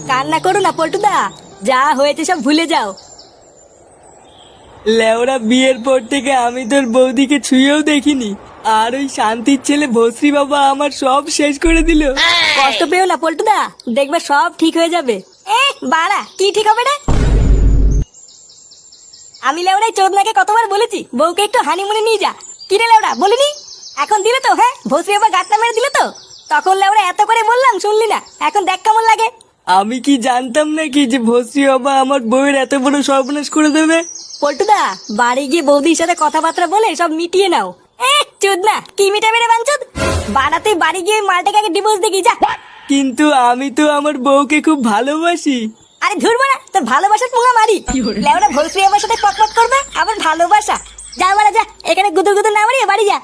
কান্না করো না পল্টুদা, যা হয়েছে সব ভুলে যাও। লেওরা বিয়ের পর থেকে আমি তোর বৌদিকে ছুঁয়েও দেখিনি, আর ওই শান্তির ছেলে ভস্রী বাবা আমার সব শেষ করে দিল। কষ্ট পেও না পল্টুদা, দেখবে সব ঠিক হয়ে যাবে। বাড়া কি ঠিক হবে না? আমি লেওড়াই চোদনাকে কতবার বলেছি বউকে একটু হানিমুনে নিয়ে যা। কিরে লেওড়া বলিনি? এখন দিলে তো? হ্যাঁ, ভস্রী বাবা গাঁটটা মেরে দিলে তো। তখন লেওড়া এত করে বললাম শুনলি না, এখন দেখ কেমন লাগে। আমি কি জানতাম নাকি যে ভস্রী বাবা আমার বউয়ের এত বড় সর্বনাশ করে দেবে? পল্টুদা, বাড়ি গিয়ে বৌদির সাথে কথাবার্তা বলে সব মিটিয়ে নাও। চোদনা কি মিটাবে রে বাঞ্চোদ? বাড়া তুই বাড়ি গিয়ে মালটাকে আগে ডিভোর্স দেখি যা। কিন্তু আমি তো আমার বউকে খুব ভালোবাসি। আরে ধুর মারা, তোর ভালোবাসার পুঙ্গা মারি। লেওড়া ভস্রী আমার সাথে পকপক করবে আবার ভালোবাসা? যা মারা যা, এখানে গুদুর গুদুর না মারিয়ে বাড়ি যা।